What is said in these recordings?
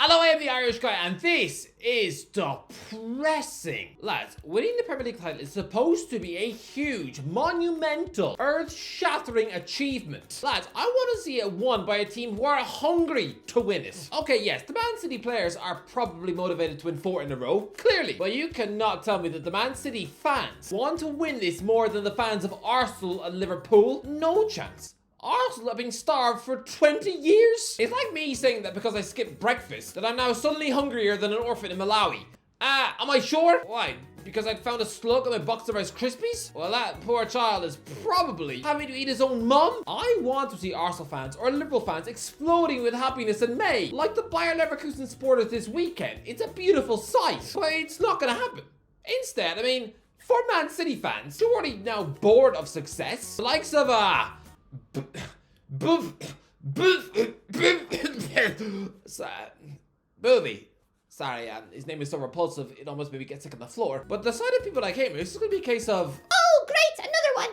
Hello, I am the Irish guy, and this is depressing. Lads, winning the Premier League title is supposed to be a huge, monumental, earth-shattering achievement. Lads, I want to see it won by a team who are hungry to win it. Okay, yes, the Man City players are probably motivated to win 4 in a row, clearly. But you cannot tell me that the Man City fans want to win this more than the fans of Arsenal and Liverpool. No chance. Arsenal have been starved for 20 years? It's like me saying that because I skipped breakfast, that I'm now suddenly hungrier than an orphan in Malawi. Am I sure? Why? Because I'd found a slug on my box of Rice Krispies? Well, that poor child is probably having to eat his own mum. I want to see Arsenal fans or Liverpool fans exploding with happiness in May, like the Bayer Leverkusen supporters this weekend. It's a beautiful sight, but it's not gonna happen. Instead, I mean, for Man City fans, who are already now bored of success, the likes of, Booby. Sorry, his name is so repulsive, it almost made me get sick on the floor. But the side of people like him, it's going to be a case of, oh, great, another one.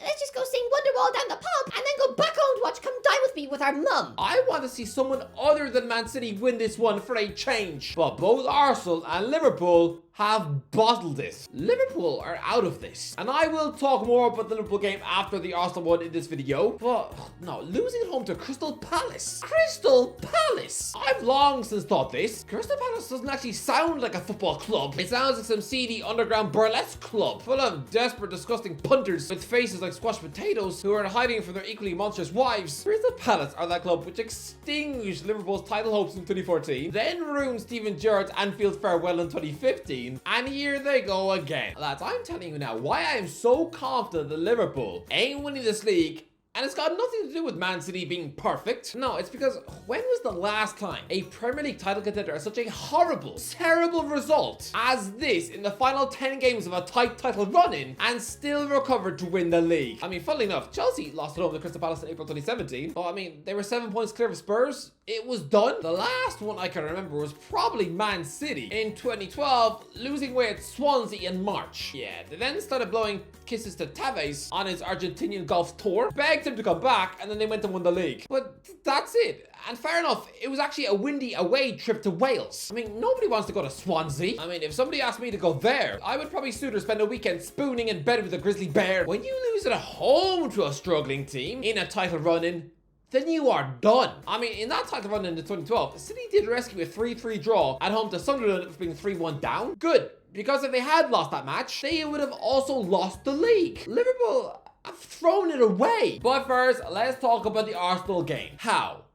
Let's just go sing Wonderwall down the pub and then go back home to watch Come Dine With Me with our mum. I want to see someone other than Man City win this one for a change. But both Arsenal and Liverpool have bottled it. Liverpool are out of this. And I will talk more about the Liverpool game after the Arsenal one in this video. But no, losing at home to Crystal Palace. Crystal Palace! I've long since thought this. Crystal Palace doesn't actually sound like a football club. It sounds like some seedy underground burlesque club full of desperate, disgusting punters with faces like squashed potatoes who are hiding from their equally monstrous wives. Crystal Palace are that club which extinguished Liverpool's title hopes in 2014, then ruined Steven Gerrard's Anfield farewell in 2015. And here they go again. Lads, I'm telling you now why I am so confident that Liverpool ain't winning this league. And it's got nothing to do with Man City being perfect. No, it's because when was the last time a Premier League title contender had such a horrible, terrible result as this in the final 10 games of a tight title run-in and still recovered to win the league? I mean, funnily enough, Chelsea lost at home to Crystal Palace in April 2017. But I mean, they were 7 points clear of Spurs. It was done. The last one I can remember was probably Man City in 2012, losing away at Swansea in March. Yeah, they then started blowing kisses to Tevez on his Argentinian golf tour, begged him to come back, and then they went and won the league. But that's it. And fair enough, it was actually a windy away trip to Wales. I mean, nobody wants to go to Swansea. I mean, if somebody asked me to go there, I would probably sooner spend a weekend spooning in bed with a grizzly bear. When you lose at home to a struggling team in a title run-in, then you are done. I mean, in that title run-in in 2012, City did rescue a 3-3 draw at home to Sunderland for being 3-1 down. Good, because if they had lost that match, they would have also lost the league. Liverpool have thrown it away. But first, let's talk about the Arsenal game. How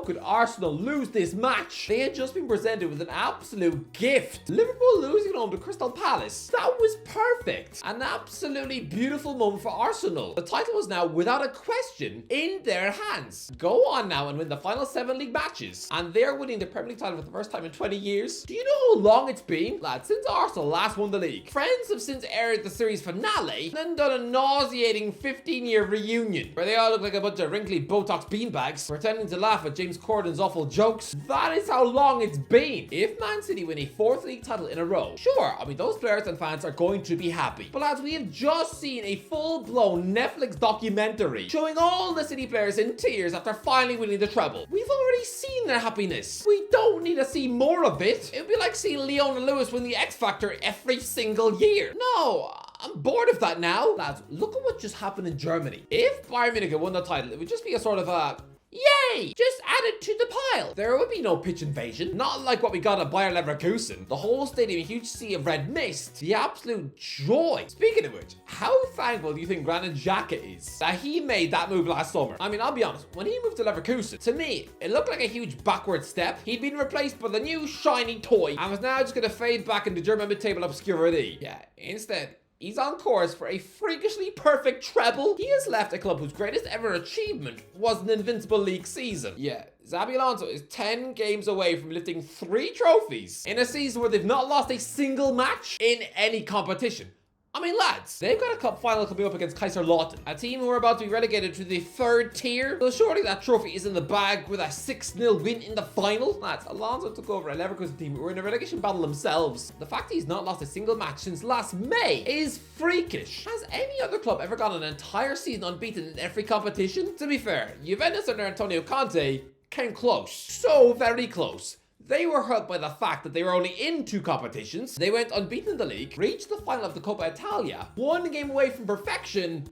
could Arsenal lose this match? They had just been presented with an absolute gift. Liverpool losing home to Crystal Palace. That was perfect. An absolutely beautiful moment for Arsenal. The title was now, without a question, in their hands. Go on now and win the final 7 league matches. And they're winning the Premier League title for the first time in 20 years. Do you know how long it's been? Lads, since Arsenal last won the league. Friends have since aired the series finale and then done a nauseating 15-year reunion where they all look like a bunch of wrinkly Botox beanbags pretending to laugh at James Corden's awful jokes. That is how long it's been. If Man City win a 4th league title in a row, sure, I mean, those players and fans are going to be happy. But lads, we have just seen a full-blown Netflix documentary showing all the City players in tears after finally winning the treble. We've already seen their happiness. We don't need to see more of it. It would be like seeing Leona Lewis win the X Factor every single year. No, I'm bored of that now. Lads, look at what just happened in Germany. If Bayern Munich had won the title, it would just be a sort of yay! Just add it to the pile. There would be no pitch invasion. Not like what we got at Bayer Leverkusen. The whole stadium, a huge sea of red mist. The absolute joy. Speaking of which, how thankful do you think Granit Xhaka is that he made that move last summer? I mean, I'll be honest. When he moved to Leverkusen, to me, it looked like a huge backward step. He'd been replaced by the new shiny toy and was now just going to fade back into German mid-table obscurity. Yeah, instead, he's on course for a freakishly perfect treble. He has left a club whose greatest ever achievement was an invincible league season. Yeah, Xabi Alonso is 10 games away from lifting 3 trophies in a season where they've not lost a single match in any competition. I mean, lads, they've got a cup final coming up against Kaiserslautern, a team who are about to be relegated to the 3rd tier. So surely that trophy is in the bag with a 6-0 win in the final. Lads, Alonso took over a Leverkusen team who were in a relegation battle themselves. The fact he's not lost a single match since last May is freakish. Has any other club ever gone an entire season unbeaten in every competition? To be fair, Juventus under Antonio Conte came close. So very close. They were hurt by the fact that they were only in 2 competitions. They went unbeaten in the league, reached the final of the Coppa Italia, 1 game away from perfection,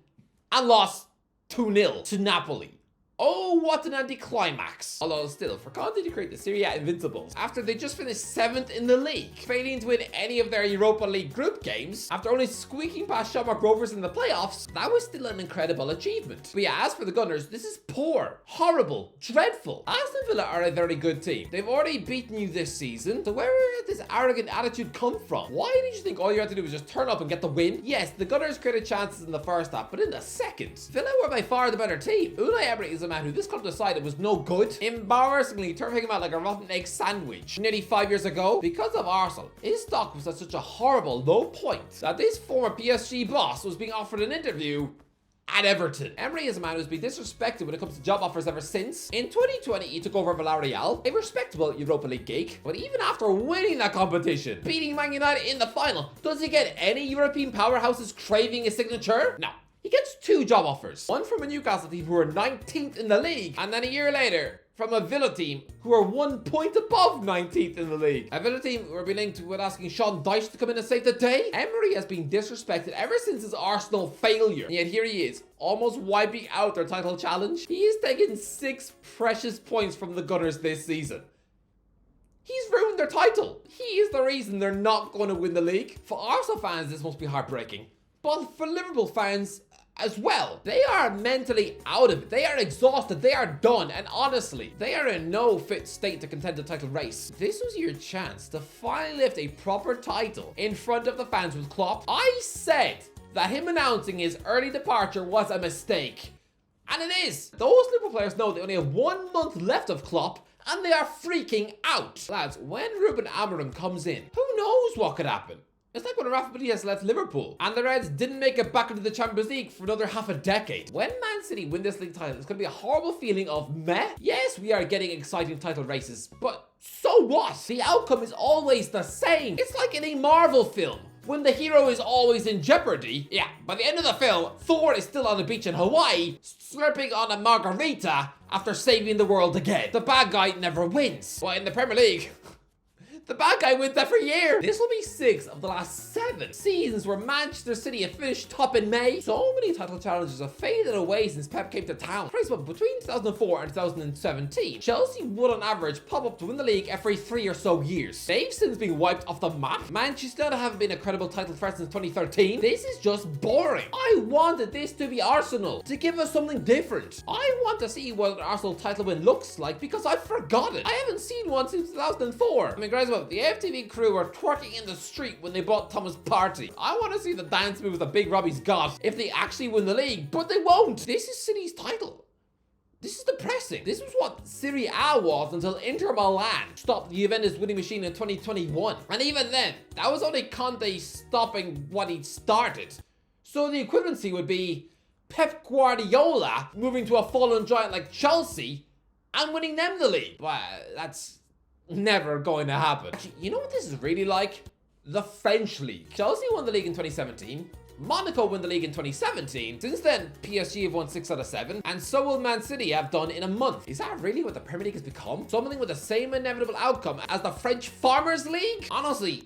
and lost 2-0 to Napoli. Oh, what an anticlimax. Although still, for Conte to create the Serie A Invincibles after they just finished 7th in the league, failing to win any of their Europa League group games, after only squeaking past Shamrock Rovers in the playoffs, that was still an incredible achievement. But yeah, as for the Gunners, this is poor, horrible, dreadful. Aston Villa are a very good team. They've already beaten you this season, so where did this arrogant attitude come from? Why did you think all you had to do was just turn up and get the win? Yes, the Gunners created chances in the first half, but in the second, Villa were by far the better team. Unai Emery is a man who this club decided was no good, embarrassingly turning him out like a rotten egg sandwich nearly 5 years ago. Because of Arsenal, his stock was at such a horrible low point that this former PSG boss was being offered an interview at Everton. Emery is a man who's been disrespected when it comes to job offers ever since. In 2020, he took over Villarreal, a respectable Europa League gig, but even after winning that competition, beating Man United in the final, does he get any European powerhouses craving his signature? No. He gets 2 job offers. One from a Newcastle team who are 19th in the league, and then a year later, from a Villa team who are 1 point above 19th in the league. A Villa team who are being linked with asking Sean Dyche to come in and save the day. Emery has been disrespected ever since his Arsenal failure, and yet here he is, almost wiping out their title challenge. He has taken 6 precious points from the Gunners this season. He's ruined their title. He is the reason they're not going to win the league. For Arsenal fans, this must be heartbreaking. But for Liverpool fans as well, they are mentally out of it. They are exhausted. They are done. And honestly, they are in no fit state to contend the title race. This was your chance to finally lift a proper title in front of the fans with Klopp. I said that him announcing his early departure was a mistake. And it is. Those Liverpool players know they only have 1 month left of Klopp, and they are freaking out. Lads, when Ruben Amorim comes in, who knows what could happen? It's like when Rafa Benitez left Liverpool and the Reds didn't make it back into the Champions League for another half a decade. When Man City win this league title, it's going to be a horrible feeling of meh. Yes, we are getting exciting title races, but so what? The outcome is always the same. It's like in a Marvel film. When the hero is always in jeopardy, yeah, by the end of the film, Thor is still on the beach in Hawaii, slurping on a margarita after saving the world again. The bad guy never wins. Well, in the Premier League, the bad guy wins every year. This will be 6 of the last 7 seasons where Manchester City have finished top in May. So many title challenges have faded away since Pep came to town. For example, between 2004 and 2017, Chelsea would on average pop up to win the league every 3 or so years. They've since been wiped off the map. Manchester United haven't been a credible title threat since 2013. This is just boring. I wanted this to be Arsenal, to give us something different. I want to see what an Arsenal title win looks like because I've forgotten. I haven't seen one since 2004. I mean, guys, the FTV crew were twerking in the street when they bought Thomas Partey. I want to see the dance moves that Big Robbie's got if they actually win the league, but they won't. This is City's title. This is depressing. This was what Serie A was until Inter Milan stopped the Juventus winning machine in 2021. And even then, that was only Conte stopping what he'd started. So the equivalency would be Pep Guardiola moving to a fallen giant like Chelsea and winning them the league. But that's never going to happen. Actually, you know what this is really like? The French league. Chelsea won the league in 2017. Monaco won the league in 2017. Since then, PSG have won 6 out of 7, and so will Man City have done in a month. Is that really what the Premier League has become? Something with the same inevitable outcome as the French Farmers League? Honestly,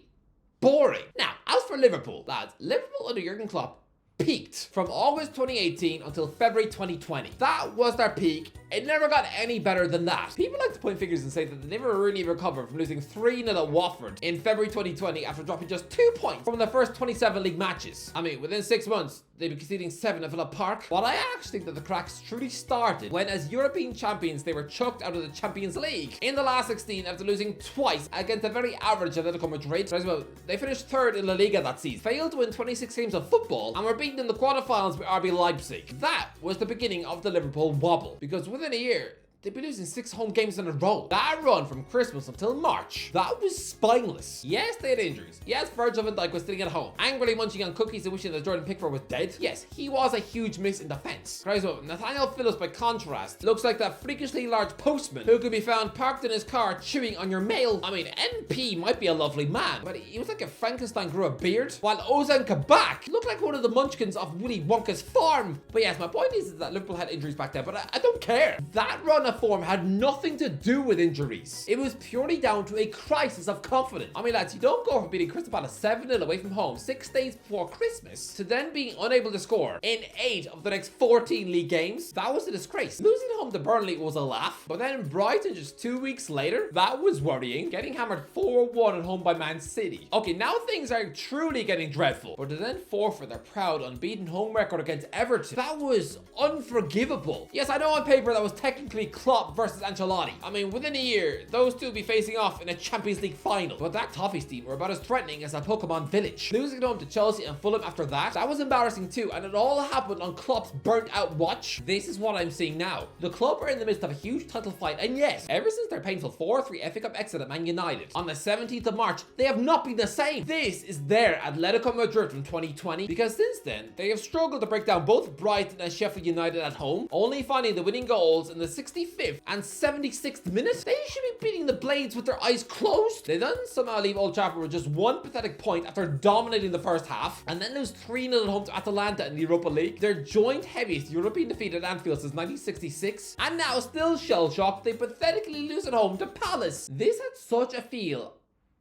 boring. Now, as for Liverpool, lads, Liverpool under Jurgen Klopp peaked from August 2018 until February 2020. That was their peak. It never got any better than that. People like to point fingers and say that they never really recovered from losing 3-0 at Watford in February 2020 after dropping just 2 points from the first 27 league matches. I mean, within 6 months, they'd be conceding 7 at Villa Park. But I actually think that the cracks truly started when, as European champions, they were chucked out of the Champions League in the last 16 after losing twice against a very average Atletico Madrid. As well, they finished 3rd in La Liga that season, failed to win 26 games of football, and were beaten in the quarterfinals by RB Leipzig. That was the beginning of the Liverpool wobble, because within a year, they'd be losing 6 home games in a row. That run from Christmas until March, that was spineless. Yes, they had injuries. Yes, Virgil van Dijk was sitting at home, angrily munching on cookies and wishing that Jordan Pickford was dead. Yes, he was a huge miss in defense. Nathaniel Phillips, by contrast, looks like that freakishly large postman who could be found parked in his car chewing on your mail. I mean, NP might be a lovely man, but he was like if Frankenstein grew a beard, while Ozan Kabak looked like one of the munchkins of Willy Wonka's farm. But yes, my point is that Liverpool had injuries back then, but I don't care. That run of form had nothing to do with injuries. It was purely down to a crisis of confidence. I mean, lads, you don't go from beating Crystal Palace 7-0 away from home 6 days before Christmas to then being unable to score in 8 of the next 14 league games. That was a disgrace. Losing home to Burnley was a laugh, but then Brighton just 2 weeks later, that was worrying. Getting hammered 4-1 at home by Man City. Okay, now things are truly getting dreadful, but to then forfeit their proud unbeaten home record against Everton, that was unforgivable. Yes, I know on paper that was technically Klopp versus Ancelotti. I mean, within a year, those two will be facing off in a Champions League final, but that Toffees team were about as threatening as a Pokemon village. Losing at home to Chelsea and Fulham after that was embarrassing too, and it all happened on Klopp's burnt out watch. This is what I'm seeing now. The club are in the midst of a huge title fight, and yes, ever since their painful 4-3 FA Cup exit at Man United on the 17th of March, they have not been the same. This is their Atletico Madrid from 2020, because since then, they have struggled to break down both Brighton and Sheffield United at home, only finding the winning goals in the 65th and 76th minute. They should be beating the Blades with their eyes closed. They then somehow leave Old Trafford with just one pathetic point after dominating the first half, and then lose 3-0 at home to Atalanta in the Europa League, their joint heaviest European defeat at Anfield since 1966, and now still shell-shocked, they pathetically lose at home to Palace. This had such a feel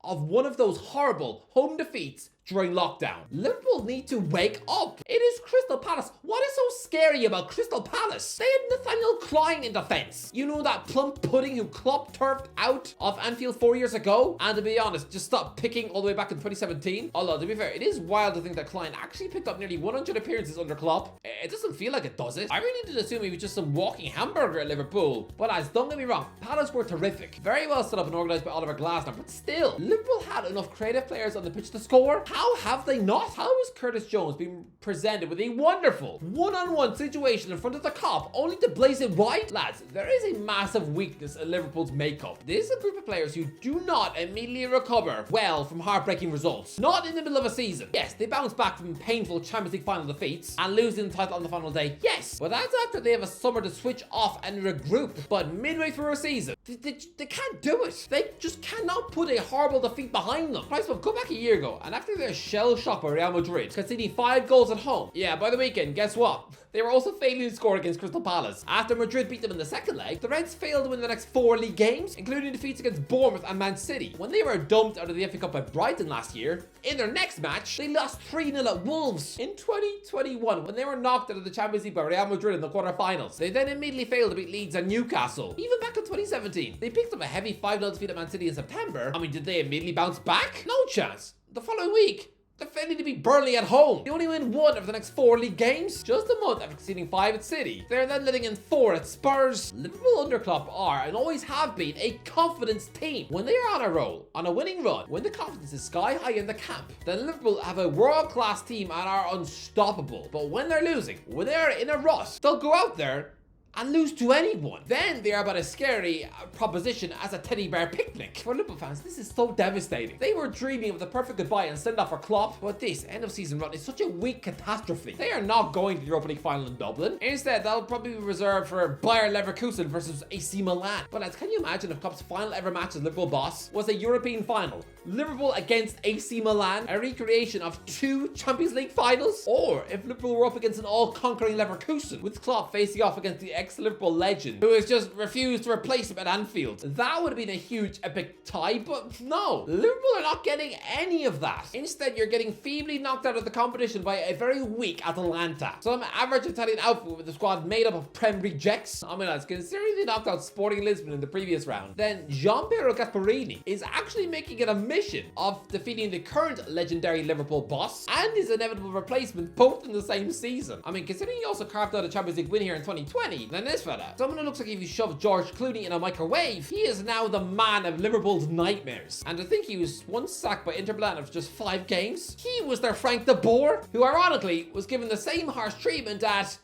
of one of those horrible home defeats during lockdown. Liverpool need to wake up. It is Crystal Palace. What is so scary about Crystal Palace? They had Nathaniel Clyne in defense. You know, that plump pudding who Klopp turfed out of Anfield 4 years ago? And to be honest, just stop picking all the way back in 2017. Although, to be fair, it is wild to think that Clyne actually picked up nearly 100 appearances under Klopp. It doesn't feel like it, does it? I really did assume he was just some walking hamburger at Liverpool. But lads, don't get me wrong, Palace were terrific. Very well set up and organised by Oliver Glasner, but still, Liverpool had enough creative players on the pitch to score. How have they not? How is Curtis Jones being presented with a wonderful one-on-one situation in front of the cop, only to blaze it wide? Lads, there is a massive weakness in Liverpool's makeup. This is a group of players who do not immediately recover well from heartbreaking results. Not in the middle of a season. Yes, they bounce back from painful Champions League final defeats and losing the title on the final day. Yes, but that's after they have a summer to switch off and regroup. But midway through a season, they can't do it. They just cannot put a horrible defeat behind them. Price, go back a year ago, and after their shell shock by Real Madrid, conceding 5 goals at home. Yeah, by the weekend, guess what? They were also failing to score against Crystal Palace. After Madrid beat them in the second leg, the Reds failed to win the next 4 league games, including defeats against Bournemouth and Man City. When they were dumped out of the FA Cup by Brighton last year, in their next match, they lost 3-0 at Wolves. In 2021, when they were knocked out of the Champions League by Real Madrid in the quarterfinals, they then immediately failed to beat Leeds and Newcastle. Even back in 2017, they picked up a heavy 5-0 defeat at Man City in September. I mean, did they immediately bounce back? No chance. The following week, they're failing to beat Burnley at home. They only win 1 of the next 4 league games. Just a month after conceding 5 at City, they're then letting in 4 at Spurs. Liverpool under Klopp are, and always have been, a confidence team. When they are on a roll, on a winning run, when the confidence is sky high in the camp, then Liverpool have a world-class team and are unstoppable. But when they're losing, when they're in a rut, they'll go out there and lose to anyone. Then they are about as scary proposition as a teddy bear picnic. For Liverpool fans, this is so devastating. They were dreaming of the perfect goodbye and send off for Klopp, but this end of season run is such a weak catastrophe. They are not going to the Europa League final in Dublin. Instead, that'll probably be reserved for Bayer Leverkusen versus AC Milan. But lads, can you imagine if Klopp's final ever match as Liverpool boss was a European final? Liverpool against AC Milan, a recreation of 2 Champions League finals? Or if Liverpool were up against an all-conquering Leverkusen, with Klopp facing off against the ex-Liverpool legend who has just refused to replace him at Anfield. That would have been a huge epic tie, but no, Liverpool are not getting any of that. Instead, you're getting feebly knocked out of the competition by a very weak Atalanta. Some average Italian outfit with a squad made up of Prem rejects. I mean, lads, considering they knocked out Sporting Lisbon in the previous round, then Gianpiero Gasperini is actually making it a mission of defeating the current legendary Liverpool boss and his inevitable replacement both in the same season. I mean, considering he also carved out a Champions League win here in 2020, then this fella, someone who looks like if you shoved George Clooney in a microwave, he is now the man of Liverpool's nightmares. And to think he was once sacked by Inter Milan for just 5 games, he was their Frank de Boer, who ironically was given the same harsh treatment at,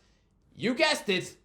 you guessed it,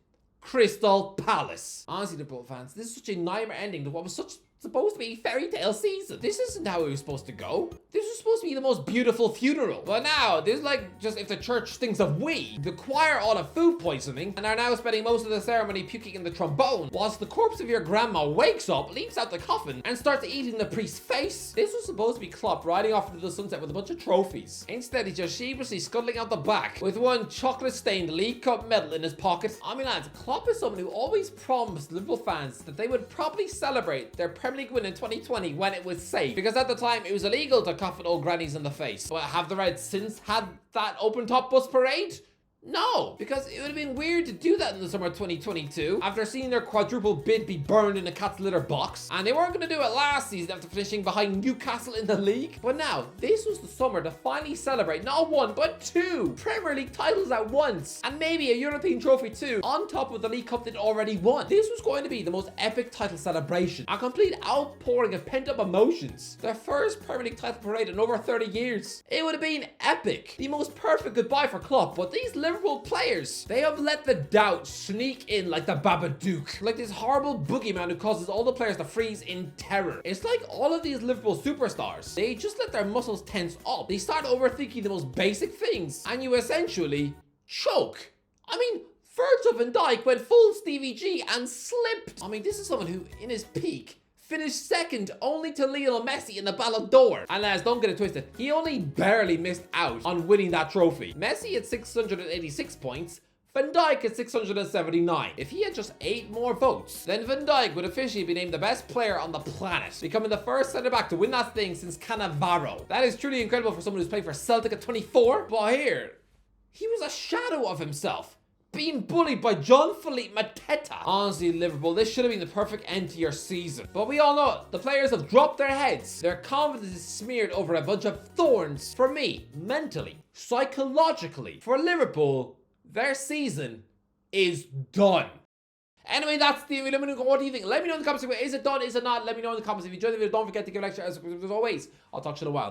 Crystal Palace. Honestly, Liverpool fans, this is such a nightmare ending to what was such supposed to be fairy tale season. This isn't how it was supposed to go. This was supposed to be the most beautiful funeral. But now, this is like just if the church thinks of we. The choir all have food poisoning and are now spending most of the ceremony puking in the trombone, whilst the corpse of your grandma wakes up, leaps out the coffin, and starts eating the priest's face. This was supposed to be Klopp riding off into the sunset with a bunch of trophies. Instead, he's just sheepishly scuttling out the back with one chocolate-stained League Cup medal in his pocket. I mean, lads, Klopp is someone who always promised Liverpool fans that they would probably celebrate their Premier League win in 2020 when it was safe, because at the time it was illegal to coffin old grannies in the face. But have the Reds since had that open top bus parade? No, because it would have been weird to do that in the summer of 2022 after seeing their quadruple bid be burned in a cat's litter box. And they weren't going to do it last season after finishing behind Newcastle in the league. But now, this was the summer to finally celebrate not one, but two Premier League titles at once. And maybe a European trophy too, on top of the League Cup they'd already won. This was going to be the most epic title celebration. A complete outpouring of pent-up emotions. Their first Premier League title parade in over 30 years. It would have been epic. The most perfect goodbye for Klopp, but these Liverpool players, they have let the doubt sneak in like the Babadook, like this horrible boogeyman who causes all the players to freeze in terror. It's like all of these Liverpool superstars, they just let their muscles tense up. They start overthinking the most basic things, and you essentially choke. I mean, Virgil van Dijk went full Stevie G and slipped. I mean, this is someone who, in his peak, finished second only to Lionel Messi in the Ballon d'Or. And lads, don't get it twisted, he only barely missed out on winning that trophy. Messi had 686 points, Van Dijk had 679. If he had just 8 more votes, then Van Dijk would officially be named the best player on the planet, becoming the first centre-back to win that thing since Cannavaro. That is truly incredible for someone who's played for Celtic at 24. But here, he was a shadow of himself, being bullied by Jean-Philippe Mateta. Honestly, Liverpool, this should have been the perfect end to your season. But we all know it. The players have dropped their heads. Their confidence is smeared over a bunch of thorns. For me, mentally, psychologically, for Liverpool, their season is done. Anyway, that's the let me know what do you think. Let me know in the comments. Is it done? Is it not? Let me know in the comments. If you enjoyed the video, don't forget to give a like, share, as always. I'll talk to you in a while.